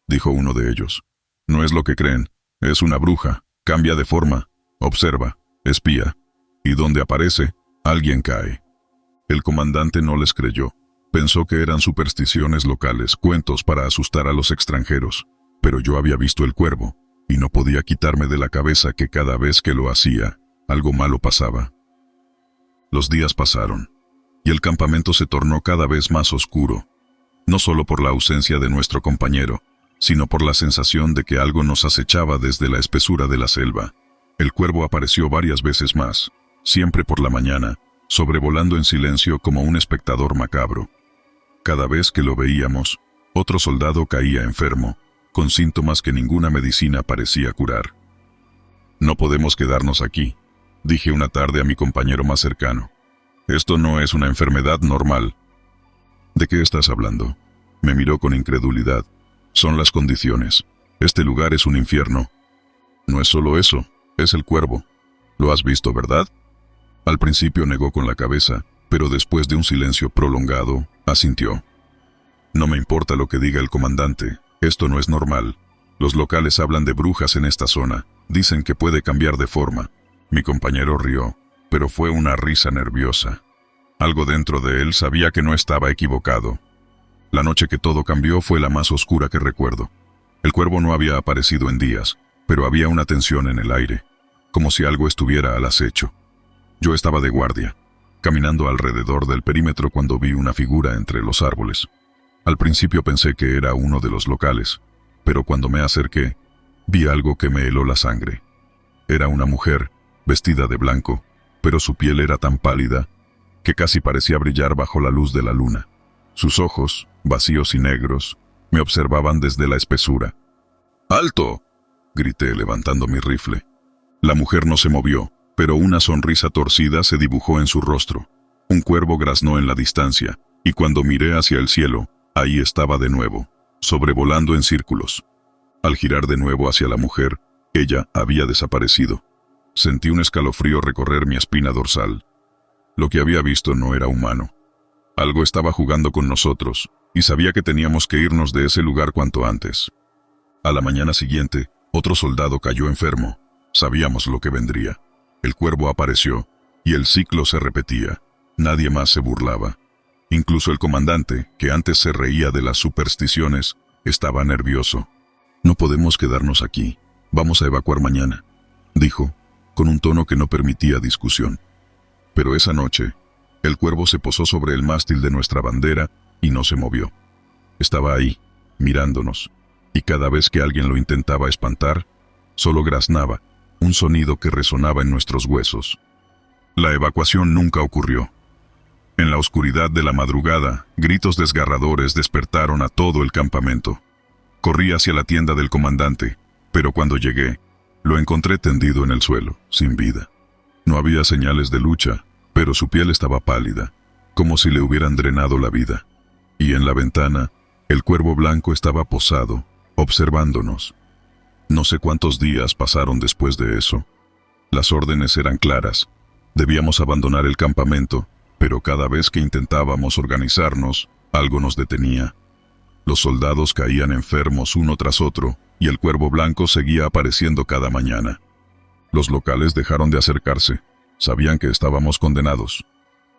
dijo uno de ellos. «No es lo que creen, es una bruja, cambia de forma, observa, espía, y donde aparece, alguien cae». El comandante no les creyó. Pensó que eran supersticiones locales, cuentos para asustar a los extranjeros, pero yo había visto el cuervo, y no podía quitarme de la cabeza que cada vez que lo hacía, algo malo pasaba. Los días pasaron, y el campamento se tornó cada vez más oscuro, no solo por la ausencia de nuestro compañero, sino por la sensación de que algo nos acechaba desde la espesura de la selva. El cuervo apareció varias veces más, siempre por la mañana, sobrevolando en silencio como un espectador macabro. Cada vez que lo veíamos, otro soldado caía enfermo, con síntomas que ninguna medicina parecía curar. «No podemos quedarnos aquí», dije una tarde a mi compañero más cercano. Esto no es una enfermedad normal. ¿De qué estás hablando? Me miró con incredulidad. Son las condiciones. Este lugar es un infierno. No es solo eso, es el cuervo. Lo has visto, ¿verdad? Al principio negó con la cabeza, pero después de un silencio prolongado, asintió. No me importa lo que diga el comandante, esto no es normal. Los locales hablan de brujas en esta zona, dicen que puede cambiar de forma. Mi compañero rió, pero fue una risa nerviosa. Algo dentro de él sabía que no estaba equivocado. La noche que todo cambió fue la más oscura que recuerdo. El cuervo no había aparecido en días, pero había una tensión en el aire, como si algo estuviera al acecho. Yo estaba de guardia, caminando alrededor del perímetro cuando vi una figura entre los árboles. Al principio pensé que era uno de los locales, pero cuando me acerqué, vi algo que me heló la sangre. Era una mujer, vestida de blanco, pero su piel era tan pálida que casi parecía brillar bajo la luz de la luna. Sus ojos, vacíos y negros, me observaban desde la espesura. ¡Alto!, grité levantando mi rifle. La mujer no se movió, pero una sonrisa torcida se dibujó en su rostro. Un cuervo graznó en la distancia, y cuando miré hacia el cielo, ahí estaba de nuevo, sobrevolando en círculos. Al girar de nuevo hacia la mujer, ella había desaparecido. Sentí un escalofrío recorrer mi espina dorsal. Lo que había visto no era humano. Algo estaba jugando con nosotros, y sabía que teníamos que irnos de ese lugar cuanto antes. A la mañana siguiente, otro soldado cayó enfermo. Sabíamos lo que vendría. El cuervo apareció, y el ciclo se repetía. Nadie más se burlaba. Incluso el comandante, que antes se reía de las supersticiones, estaba nervioso. «No podemos quedarnos aquí. Vamos a evacuar mañana», dijo, con un tono que no permitía discusión. Pero esa noche, el cuervo se posó sobre el mástil de nuestra bandera y no se movió. Estaba ahí, mirándonos, y cada vez que alguien lo intentaba espantar, solo graznaba, un sonido que resonaba en nuestros huesos. La evacuación nunca ocurrió. En la oscuridad de la madrugada, gritos desgarradores despertaron a todo el campamento. Corrí hacia la tienda del comandante, pero cuando llegué, lo encontré tendido en el suelo, sin vida. No había señales de lucha, pero su piel estaba pálida, como si le hubieran drenado la vida. Y en la ventana, el cuervo blanco estaba posado, observándonos. No sé cuántos días pasaron después de eso. Las órdenes eran claras. Debíamos abandonar el campamento, pero cada vez que intentábamos organizarnos, algo nos detenía. Los soldados caían enfermos uno tras otro, y el cuervo blanco seguía apareciendo cada mañana. Los locales dejaron de acercarse. Sabían que estábamos condenados.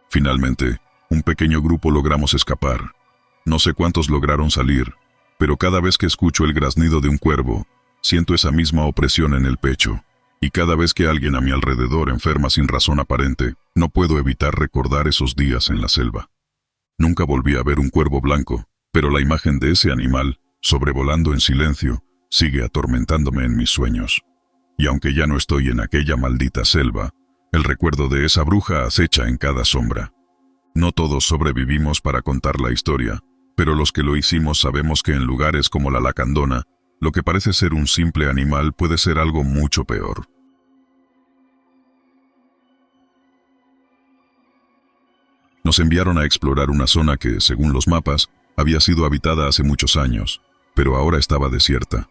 Finalmente, un pequeño grupo logramos escapar. No sé cuántos lograron salir, pero cada vez que escucho el graznido de un cuervo, siento esa misma opresión en el pecho. Y cada vez que alguien a mi alrededor enferma sin razón aparente, no puedo evitar recordar esos días en la selva. Nunca volví a ver un cuervo blanco, pero la imagen de ese animal, sobrevolando en silencio, sigue atormentándome en mis sueños. Y aunque ya no estoy en aquella maldita selva, el recuerdo de esa bruja acecha en cada sombra. No todos sobrevivimos para contar la historia, pero los que lo hicimos sabemos que en lugares como la Lacandona, lo que parece ser un simple animal puede ser algo mucho peor. Nos enviaron a explorar una zona que, según los mapas, había sido habitada hace muchos años, pero ahora estaba desierta.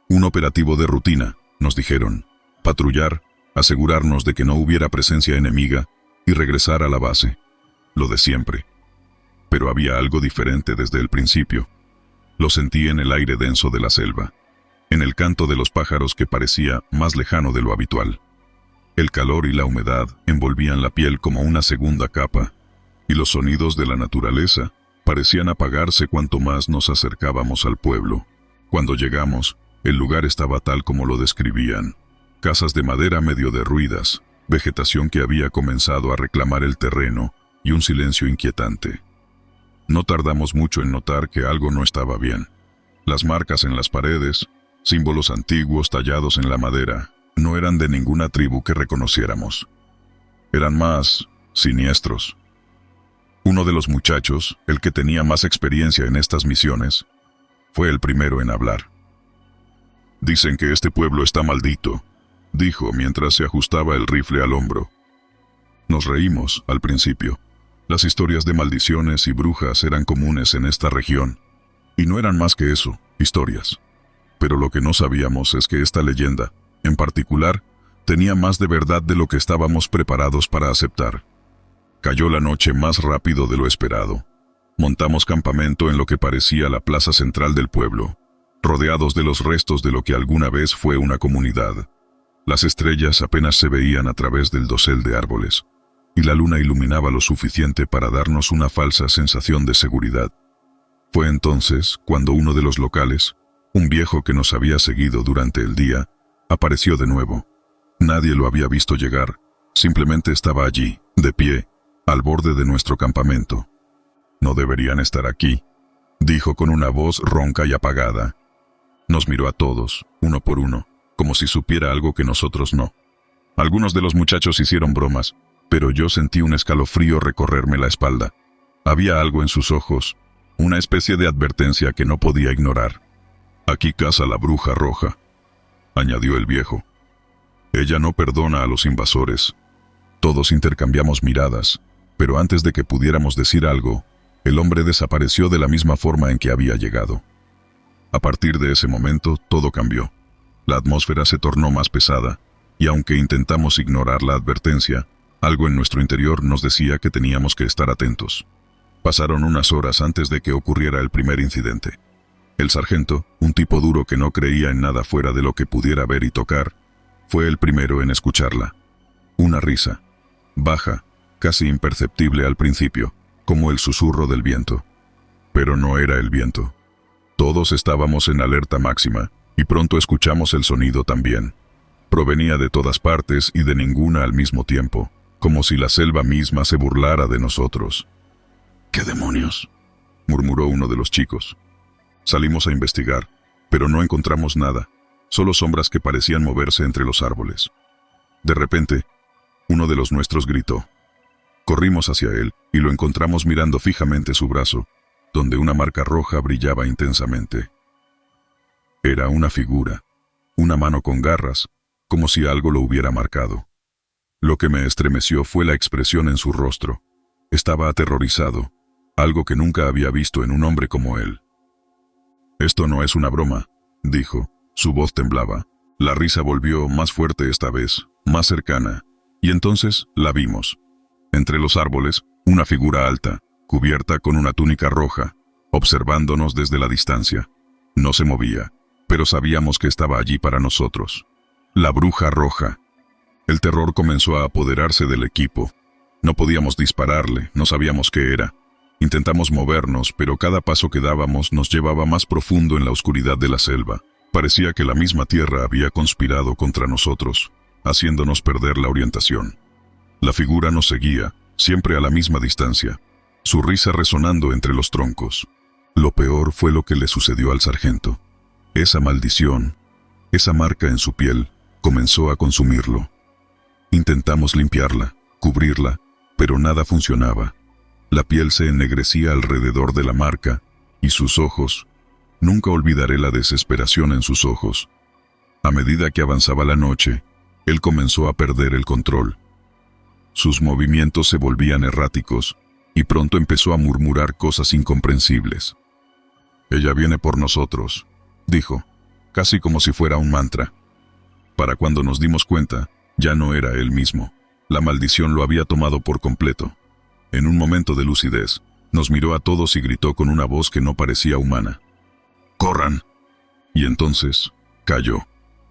Un operativo de rutina, nos dijeron. Patrullar, asegurarnos de que no hubiera presencia enemiga y regresar a la base. Lo de siempre. Pero había algo diferente desde el principio. Lo sentí en el aire denso de la selva, en el canto de los pájaros que parecía más lejano de lo habitual. El calor y la humedad envolvían la piel como una segunda capa, y los sonidos de la naturaleza parecían apagarse cuanto más nos acercábamos al pueblo. Cuando llegamos, el lugar estaba tal como lo describían. Casas de madera medio derruidas, vegetación que había comenzado a reclamar el terreno y un silencio inquietante. No tardamos mucho en notar que algo no estaba bien. Las marcas en las paredes, símbolos antiguos tallados en la madera, no eran de ninguna tribu que reconociéramos. Eran más siniestros. Uno de los muchachos, el que tenía más experiencia en estas misiones, fue el primero en hablar. «Dicen que este pueblo está maldito», dijo mientras se ajustaba el rifle al hombro. Nos reímos al principio. Las historias de maldiciones y brujas eran comunes en esta región. Y no eran más que eso, historias. Pero lo que no sabíamos es que esta leyenda, en particular, tenía más de verdad de lo que estábamos preparados para aceptar. Cayó la noche más rápido de lo esperado. Montamos campamento en lo que parecía la plaza central del pueblo, rodeados de los restos de lo que alguna vez fue una comunidad. Las estrellas apenas se veían a través del dosel de árboles, y la luna iluminaba lo suficiente para darnos una falsa sensación de seguridad. Fue entonces cuando uno de los locales, un viejo que nos había seguido durante el día, apareció de nuevo. Nadie lo había visto llegar, simplemente estaba allí, de pie, al borde de nuestro campamento. «No deberían estar aquí», dijo con una voz ronca y apagada. Nos miró a todos, uno por uno, como si supiera algo que nosotros no. Algunos de los muchachos hicieron bromas, pero yo sentí un escalofrío recorrerme la espalda. Había algo en sus ojos, una especie de advertencia que no podía ignorar. «Aquí caza la bruja roja», añadió el viejo. «Ella no perdona a los invasores». Todos intercambiamos miradas, pero antes de que pudiéramos decir algo, el hombre desapareció de la misma forma en que había llegado. A partir de ese momento, todo cambió. La atmósfera se tornó más pesada, y aunque intentamos ignorar la advertencia, algo en nuestro interior nos decía que teníamos que estar atentos. Pasaron unas horas antes de que ocurriera el primer incidente. El sargento, un tipo duro que no creía en nada fuera de lo que pudiera ver y tocar, fue el primero en escucharla. Una risa, baja, casi imperceptible al principio, como el susurro del viento. Pero no era el viento. Todos estábamos en alerta máxima, y pronto escuchamos el sonido también. Provenía de todas partes y de ninguna al mismo tiempo, como si la selva misma se burlara de nosotros. «¿Qué demonios?», murmuró uno de los chicos. Salimos a investigar, pero no encontramos nada, solo sombras que parecían moverse entre los árboles. De repente, uno de los nuestros gritó. Corrimos hacia él y lo encontramos mirando fijamente su brazo, donde una marca roja brillaba intensamente. Era una figura, una mano con garras, como si algo lo hubiera marcado. Lo que me estremeció fue la expresión en su rostro. Estaba aterrorizado, algo que nunca había visto en un hombre como él. «Esto no es una broma», dijo. Su voz temblaba. La risa volvió más fuerte esta vez, más cercana, y entonces la vimos. Entre los árboles, una figura alta, cubierta con una túnica roja, observándonos desde la distancia. No se movía, pero sabíamos que estaba allí para nosotros. La bruja roja. El terror comenzó a apoderarse del equipo. No podíamos dispararle, no sabíamos qué era. Intentamos movernos, pero cada paso que dábamos nos llevaba más profundo en la oscuridad de la selva. Parecía que la misma tierra había conspirado contra nosotros, haciéndonos perder la orientación. La figura nos seguía, siempre a la misma distancia, su risa resonando entre los troncos. Lo peor fue lo que le sucedió al sargento. Esa maldición, esa marca en su piel, comenzó a consumirlo. Intentamos limpiarla, cubrirla, pero nada funcionaba. La piel se ennegrecía alrededor de la marca, y sus ojos, nunca olvidaré la desesperación en sus ojos. A medida que avanzaba la noche, él comenzó a perder el control. Sus movimientos se volvían erráticos, y pronto empezó a murmurar cosas incomprensibles. «Ella viene por nosotros», dijo, casi como si fuera un mantra. Para cuando nos dimos cuenta, ya no era él mismo. La maldición lo había tomado por completo. En un momento de lucidez, nos miró a todos y gritó con una voz que no parecía humana. «¡Corran!». Y entonces, cayó.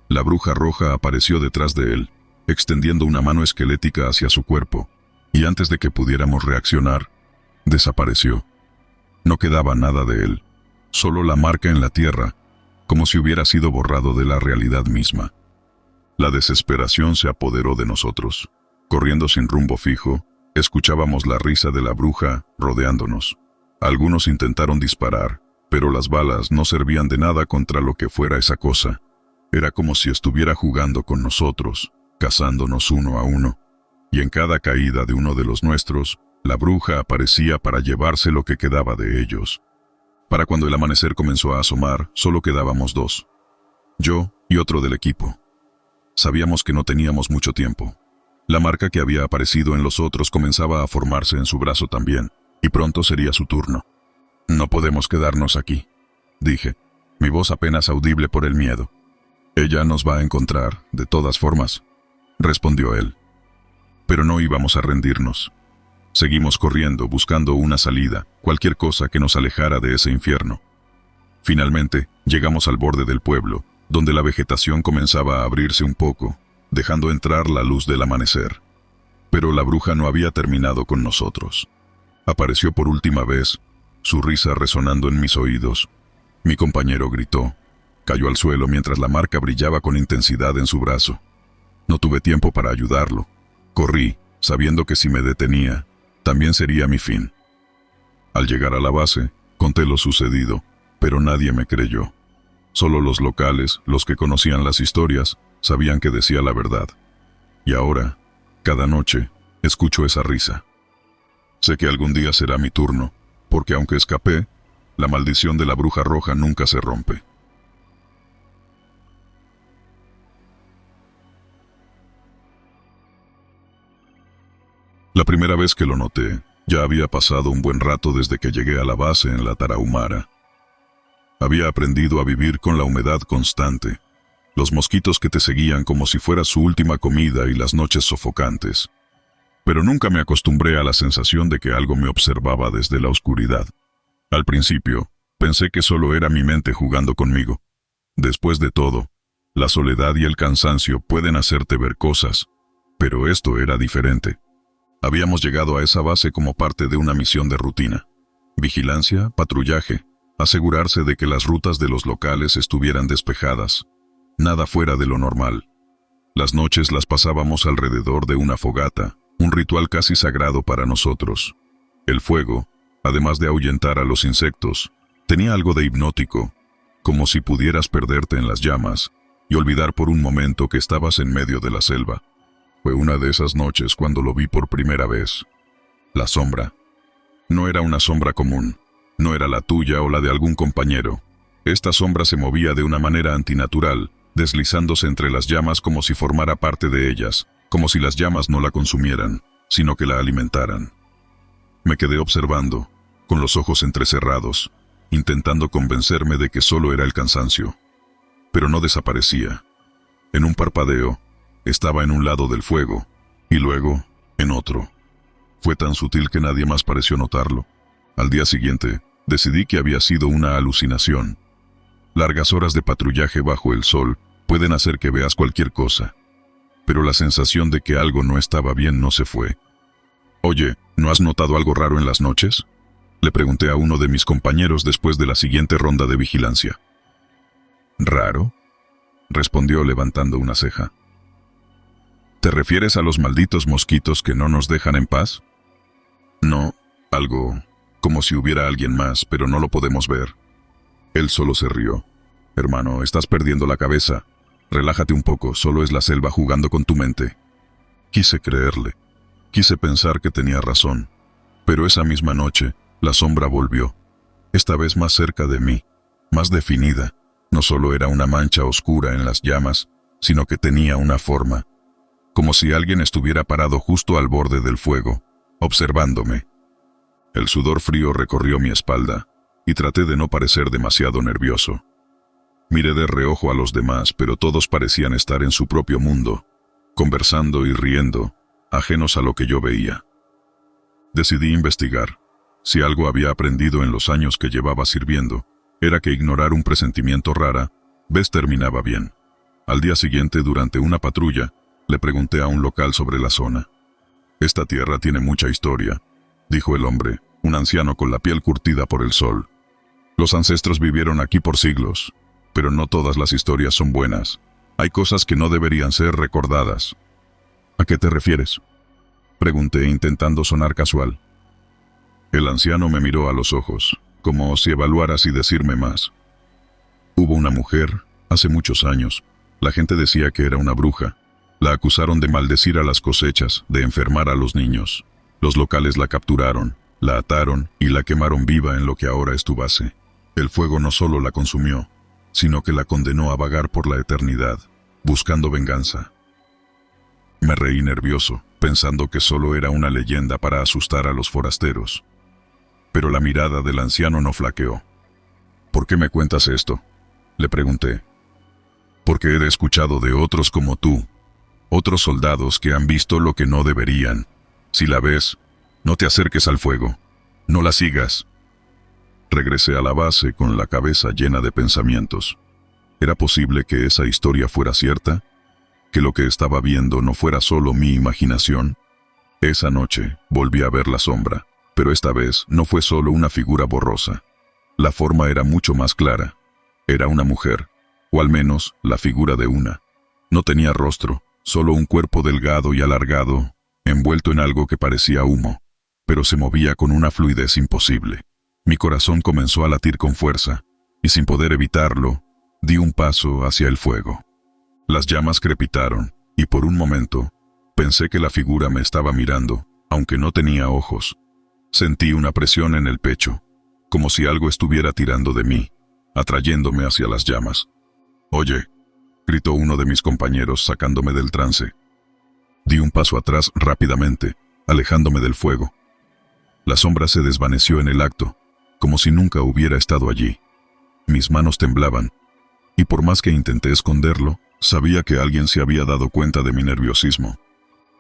La bruja roja apareció detrás de él, extendiendo una mano esquelética hacia su cuerpo, y antes de que pudiéramos reaccionar, desapareció. No quedaba nada de él, solo la marca en la tierra, como si hubiera sido borrado de la realidad misma. La desesperación se apoderó de nosotros. Corriendo sin rumbo fijo, escuchábamos la risa de la bruja rodeándonos. Algunos intentaron disparar, pero las balas no servían de nada contra lo que fuera esa cosa. Era como si estuviera jugando con nosotros, cazándonos uno a uno. Y en cada caída de uno de los nuestros, la bruja aparecía para llevarse lo que quedaba de ellos. Para cuando el amanecer comenzó a asomar, solo quedábamos dos. Yo y otro del equipo. Sabíamos que no teníamos mucho tiempo. La marca que había aparecido en los otros comenzaba a formarse en su brazo también, y pronto sería su turno. «No podemos quedarnos aquí», dije, mi voz apenas audible por el miedo. «Ella nos va a encontrar, de todas formas», respondió él. Pero no íbamos a rendirnos. Seguimos corriendo, buscando una salida, cualquier cosa que nos alejara de ese infierno. Finalmente, llegamos al borde del pueblo, donde la vegetación comenzaba a abrirse un poco, dejando entrar la luz del amanecer. Pero la bruja no había terminado con nosotros. Apareció por última vez, su risa resonando en mis oídos. Mi compañero gritó. Cayó al suelo mientras la marca brillaba con intensidad en su brazo. No tuve tiempo para ayudarlo. Corrí, sabiendo que si me detenía, también sería mi fin. Al llegar a la base, conté lo sucedido, pero nadie me creyó. Solo los locales, los que conocían las historias, sabían que decía la verdad. Y ahora, cada noche, escucho esa risa. Sé que algún día será mi turno, porque aunque escapé, la maldición de la bruja roja nunca se rompe. La primera vez que lo noté, ya había pasado un buen rato desde que llegué a la base en la Tarahumara. Había aprendido a vivir con la humedad constante, los mosquitos que te seguían como si fuera su última comida y las noches sofocantes. Pero nunca me acostumbré a la sensación de que algo me observaba desde la oscuridad. Al principio, pensé que solo era mi mente jugando conmigo. Después de todo, la soledad y el cansancio pueden hacerte ver cosas, pero esto era diferente. Habíamos llegado a esa base como parte de una misión de rutina. Vigilancia, patrullaje, asegurarse de que las rutas de los locales estuvieran despejadas. Nada fuera de lo normal. Las noches las pasábamos alrededor de una fogata, un ritual casi sagrado para nosotros. El fuego, además de ahuyentar a los insectos, tenía algo de hipnótico, como si pudieras perderte en las llamas y olvidar por un momento que estabas en medio de la selva. Fue una de esas noches cuando lo vi por primera vez. La sombra. No era una sombra común. No era la tuya o la de algún compañero. Esta sombra se movía de una manera antinatural, deslizándose entre las llamas como si formara parte de ellas, como si las llamas no la consumieran, sino que la alimentaran. Me quedé observando, con los ojos entrecerrados, intentando convencerme de que solo era el cansancio. Pero no desaparecía. En un parpadeo, estaba en un lado del fuego, y luego, en otro. Fue tan sutil que nadie más pareció notarlo. Al día siguiente, decidí que había sido una alucinación. Largas horas de patrullaje bajo el sol pueden hacer que veas cualquier cosa. Pero la sensación de que algo no estaba bien no se fue. «Oye, ¿no has notado algo raro en las noches?», le pregunté a uno de mis compañeros después de la siguiente ronda de vigilancia. «¿Raro?», respondió levantando una ceja. «¿Te refieres a los malditos mosquitos que no nos dejan en paz?». «No, algo como si hubiera alguien más, pero no lo podemos ver». Él solo se rió. «Hermano, estás perdiendo la cabeza. Relájate un poco, solo es la selva jugando con tu mente». Quise creerle. Quise pensar que tenía razón. Pero esa misma noche, la sombra volvió. Esta vez más cerca de mí, más definida. No solo era una mancha oscura en las llamas, sino que tenía una forma. Como si alguien estuviera parado justo al borde del fuego, observándome. El sudor frío recorrió mi espalda, y traté de no parecer demasiado nervioso. Miré de reojo a los demás, pero todos parecían estar en su propio mundo, conversando y riendo, ajenos a lo que yo veía. Decidí investigar. Si algo había aprendido en los años que llevaba sirviendo, era que ignorar un presentimiento rara vez terminaba bien. Al día siguiente, durante una patrulla, le pregunté a un local sobre la zona. «Esta tierra tiene mucha historia», dijo el hombre, un anciano con la piel curtida por el sol. «Los ancestros vivieron aquí por siglos, pero no todas las historias son buenas. Hay cosas que no deberían ser recordadas». «¿A qué te refieres?», pregunté intentando sonar casual. El anciano me miró a los ojos, como si evaluara si decirme más. «Hubo una mujer, hace muchos años. La gente decía que era una bruja. La acusaron de maldecir a las cosechas, de enfermar a los niños. Los locales la capturaron, la ataron y la quemaron viva en lo que ahora es tu base. El fuego no solo la consumió, sino que la condenó a vagar por la eternidad, buscando venganza». Me reí nervioso, pensando que solo era una leyenda para asustar a los forasteros. Pero la mirada del anciano no flaqueó. ¿Por qué me cuentas esto?, le pregunté. Porque he escuchado de otros como tú, otros soldados que han visto lo que no deberían. Si la ves, no te acerques al fuego, no la sigas. Regresé a la base con la cabeza llena de pensamientos. ¿Era posible que esa historia fuera cierta? ¿Que lo que estaba viendo no fuera solo mi imaginación? Esa noche volví a ver la sombra, pero esta vez no fue solo una figura borrosa. La forma era mucho más clara. Era una mujer, o al menos la figura de una. No tenía rostro, solo un cuerpo delgado y alargado, envuelto en algo que parecía humo, pero se movía con una fluidez imposible. Mi corazón comenzó a latir con fuerza, y sin poder evitarlo, di un paso hacia el fuego. Las llamas crepitaron, y por un momento, pensé que la figura me estaba mirando, aunque no tenía ojos. Sentí una presión en el pecho, como si algo estuviera tirando de mí, atrayéndome hacia las llamas. «Oye», gritó uno de mis compañeros sacándome del trance. Di un paso atrás rápidamente, alejándome del fuego. La sombra se desvaneció en el acto, como si nunca hubiera estado allí. Mis manos temblaban, y por más que intenté esconderlo, sabía que alguien se había dado cuenta de mi nerviosismo.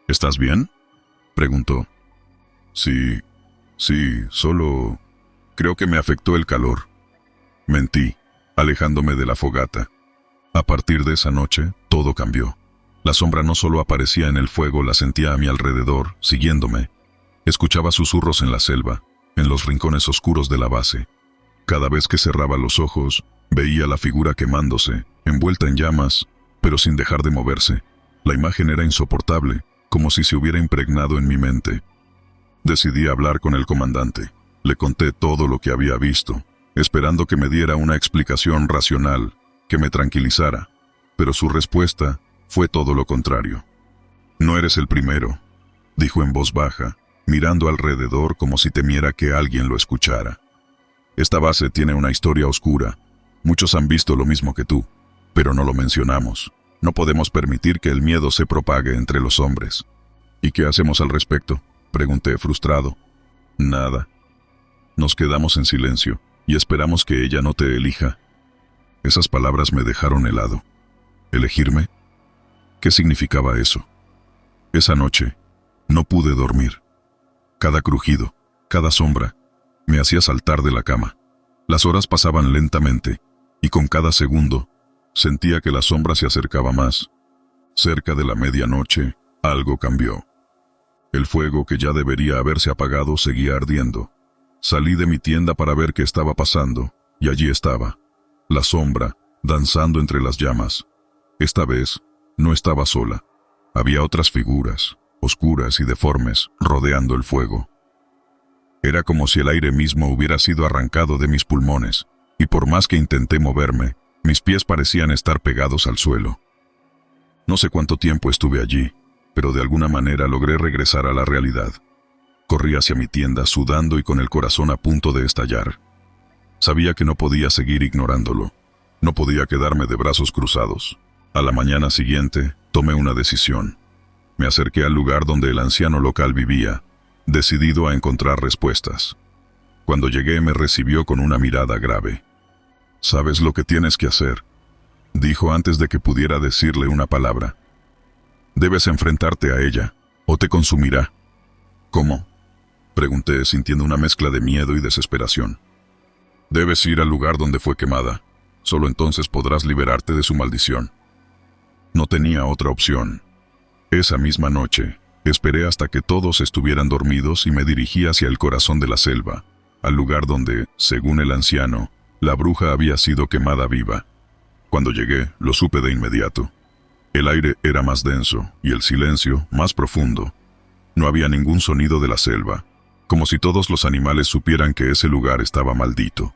«¿Estás bien?», preguntó. Sí, solo creo que me afectó el calor». Mentí, alejándome de la fogata. A partir de esa noche, todo cambió. La sombra no solo aparecía en el fuego, la sentía a mi alrededor, siguiéndome. Escuchaba susurros en la selva, en los rincones oscuros de la base. Cada vez que cerraba los ojos, veía la figura quemándose, envuelta en llamas, pero sin dejar de moverse. La imagen era insoportable, como si se hubiera impregnado en mi mente. Decidí hablar con el comandante. Le conté todo lo que había visto, esperando que me diera una explicación racional, que me tranquilizara, pero su respuesta fue todo lo contrario. «No eres el primero», dijo en voz baja, mirando alrededor como si temiera que alguien lo escuchara. «Esta base tiene una historia oscura. Muchos han visto lo mismo que tú, pero no lo mencionamos. No podemos permitir que el miedo se propague entre los hombres». «¿Y qué hacemos al respecto?», pregunté frustrado. «Nada. Nos quedamos en silencio y esperamos que ella no te elija». Esas palabras me dejaron helado. ¿Elegirme? ¿Qué significaba eso? Esa noche no pude dormir. Cada crujido, cada sombra, me hacía saltar de la cama. Las horas pasaban lentamente, y con cada segundo, sentía que la sombra se acercaba más. Cerca de la medianoche, algo cambió. El fuego que ya debería haberse apagado seguía ardiendo. Salí de mi tienda para ver qué estaba pasando, y allí estaba, la sombra, danzando entre las llamas. Esta vez, no estaba sola. Había otras figuras, oscuras y deformes, rodeando el fuego. Era como si el aire mismo hubiera sido arrancado de mis pulmones, y por más que intenté moverme, mis pies parecían estar pegados al suelo. No sé cuánto tiempo estuve allí, pero de alguna manera logré regresar a la realidad. Corrí hacia mi tienda sudando y con el corazón a punto de estallar. Sabía que no podía seguir ignorándolo. No podía quedarme de brazos cruzados. A la mañana siguiente, tomé una decisión. Me acerqué al lugar donde el anciano local vivía, decidido a encontrar respuestas. Cuando llegué me recibió con una mirada grave. «¿Sabes lo que tienes que hacer?», dijo antes de que pudiera decirle una palabra. «Debes enfrentarte a ella, o te consumirá». «¿Cómo?», pregunté sintiendo una mezcla de miedo y desesperación. «Debes ir al lugar donde fue quemada. Solo entonces podrás liberarte de su maldición». No tenía otra opción. Esa misma noche, esperé hasta que todos estuvieran dormidos y me dirigí hacia el corazón de la selva, al lugar donde, según el anciano, la bruja había sido quemada viva. Cuando llegué, lo supe de inmediato. El aire era más denso y el silencio más profundo. No había ningún sonido de la selva, como si todos los animales supieran que ese lugar estaba maldito.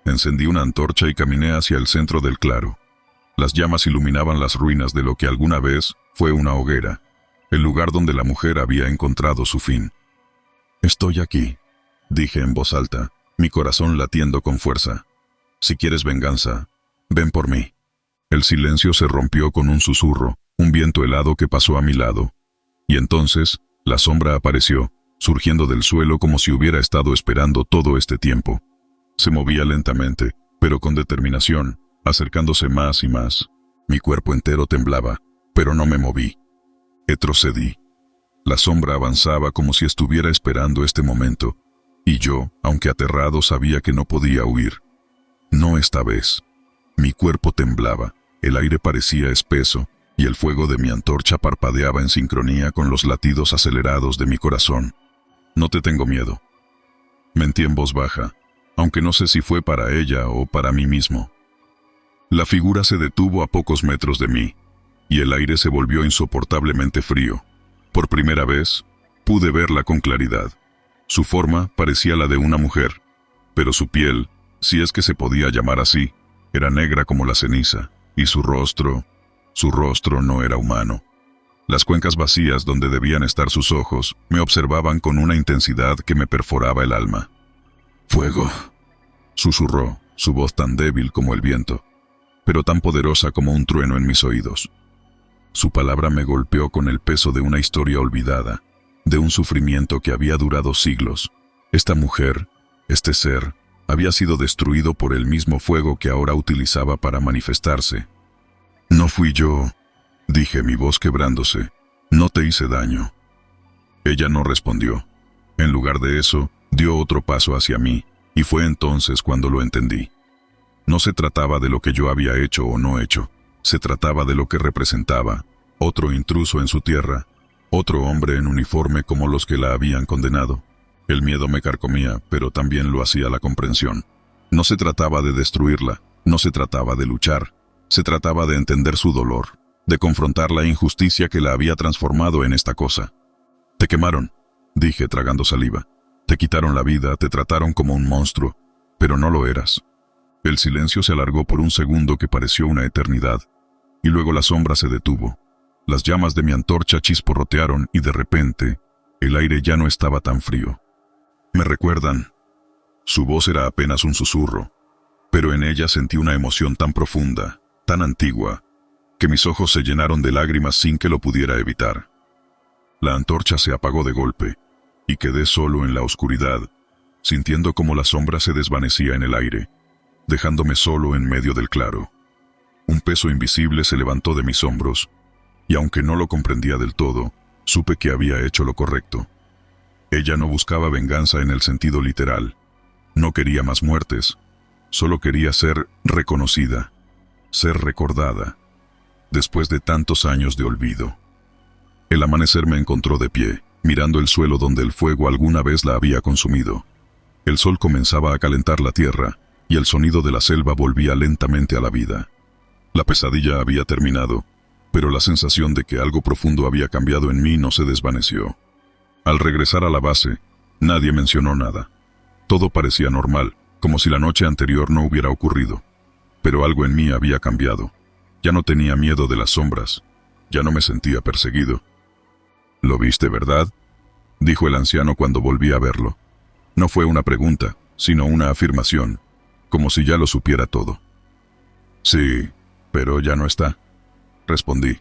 Encendí una antorcha y caminé hacia el centro del claro. Las llamas iluminaban las ruinas de lo que alguna vez fue una hoguera, el lugar donde la mujer había encontrado su fin. «Estoy aquí», dije en voz alta, mi corazón latiendo con fuerza. «Si quieres venganza, ven por mí». El silencio se rompió con un susurro, un viento helado que pasó a mi lado. Y entonces, la sombra apareció, surgiendo del suelo como si hubiera estado esperando todo este tiempo. Se movía lentamente, pero con determinación, acercándose más y más. Mi cuerpo entero temblaba, pero no me moví. Retrocedí. La sombra avanzaba como si estuviera esperando este momento, y yo, aunque aterrado, sabía que no podía huir. No esta vez. Mi cuerpo temblaba, el aire parecía espeso, y el fuego de mi antorcha parpadeaba en sincronía con los latidos acelerados de mi corazón. No te tengo miedo. Mentí en voz baja, aunque no sé si fue para ella o para mí mismo. La figura se detuvo a pocos metros de mí, y el aire se volvió insoportablemente frío. Por primera vez, pude verla con claridad. Su forma parecía la de una mujer, pero su piel, si es que se podía llamar así, era negra como la ceniza, y su rostro no era humano. Las cuencas vacías donde debían estar sus ojos me observaban con una intensidad que me perforaba el alma. «Fuego», susurró, su voz tan débil como el viento, pero tan poderosa como un trueno en mis oídos. Su palabra me golpeó con el peso de una historia olvidada, de un sufrimiento que había durado siglos. Esta mujer, este ser, había sido destruido por el mismo fuego que ahora utilizaba para manifestarse. «No fui yo», dije, mi voz quebrándose. «No te hice daño». Ella no respondió. En lugar de eso, dio otro paso hacia mí, y fue entonces cuando lo entendí. No se trataba de lo que yo había hecho o no hecho, se trataba de lo que representaba, otro intruso en su tierra, otro hombre en uniforme como los que la habían condenado. El miedo me carcomía, pero también lo hacía la comprensión. No se trataba de destruirla, no se trataba de luchar, se trataba de entender su dolor, de confrontar la injusticia que la había transformado en esta cosa. «Te quemaron», dije tragando saliva. «Te quitaron la vida, te trataron como un monstruo, pero no lo eras». El silencio se alargó por un segundo que pareció una eternidad, y luego la sombra se detuvo. Las llamas de mi antorcha chisporrotearon y de repente, el aire ya no estaba tan frío. «¿Me recuerdan?». Su voz era apenas un susurro, pero en ella sentí una emoción tan profunda, tan antigua, que mis ojos se llenaron de lágrimas sin que lo pudiera evitar. La antorcha se apagó de golpe, y quedé solo en la oscuridad, sintiendo como la sombra se desvanecía en el aire, dejándome solo en medio del claro. Un peso invisible se levantó de mis hombros, y aunque no lo comprendía del todo, supe que había hecho lo correcto. Ella no buscaba venganza en el sentido literal. No quería más muertes, solo quería ser reconocida, ser recordada, después de tantos años de olvido. El amanecer me encontró de pie, mirando el suelo donde el fuego alguna vez la había consumido. El sol comenzaba a calentar la tierra, y el sonido de la selva volvía lentamente a la vida. La pesadilla había terminado, pero la sensación de que algo profundo había cambiado en mí no se desvaneció. Al regresar a la base, nadie mencionó nada. Todo parecía normal, como si la noche anterior no hubiera ocurrido. Pero algo en mí había cambiado. Ya no tenía miedo de las sombras, ya no me sentía perseguido. «¿Lo viste, verdad?», dijo el anciano cuando volví a verlo. No fue una pregunta, sino una afirmación, como si ya lo supiera todo. «Sí, pero ya no está», respondí.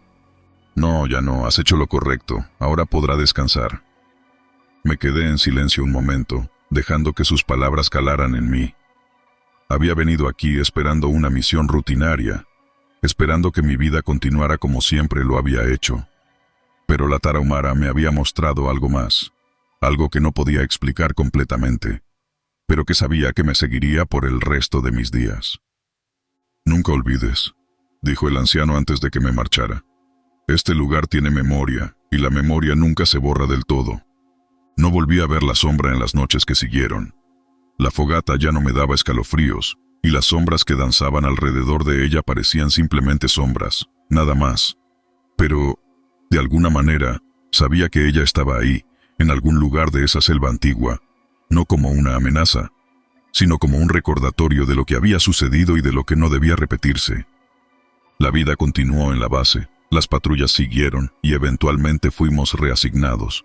«No, ya no, has hecho lo correcto, ahora podrá descansar». Me quedé en silencio un momento, dejando que sus palabras calaran en mí. Había venido aquí esperando una misión rutinaria, esperando que mi vida continuara como siempre lo había hecho. Pero la Tarahumara me había mostrado algo más, algo que no podía explicar completamente, pero que sabía que me seguiría por el resto de mis días. «Nunca olvides», dijo el anciano antes de que me marchara. «Este lugar tiene memoria, y la memoria nunca se borra del todo». No volví a ver la sombra en las noches que siguieron. La fogata ya no me daba escalofríos, y las sombras que danzaban alrededor de ella parecían simplemente sombras, nada más. Pero, de alguna manera, sabía que ella estaba ahí, en algún lugar de esa selva antigua, no como una amenaza, sino como un recordatorio de lo que había sucedido y de lo que no debía repetirse. La vida continuó en la base, las patrullas siguieron y eventualmente fuimos reasignados.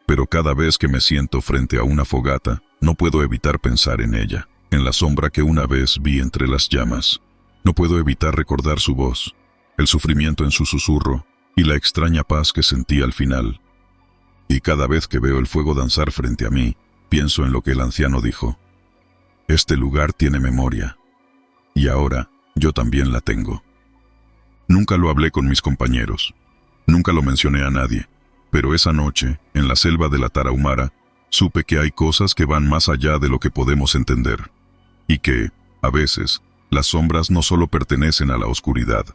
Pero cada vez que me siento frente a una fogata, no puedo evitar pensar en ella, en la sombra que una vez vi entre las llamas. No puedo evitar recordar su voz, el sufrimiento en su susurro y la extraña paz que sentí al final. Y cada vez que veo el fuego danzar frente a mí, pienso en lo que el anciano dijo. Este lugar tiene memoria. Y ahora, yo también la tengo. Nunca lo hablé con mis compañeros. Nunca lo mencioné a nadie. Pero esa noche, en la selva de la Tarahumara, supe que hay cosas que van más allá de lo que podemos entender. Y que, a veces, las sombras no solo pertenecen a la oscuridad,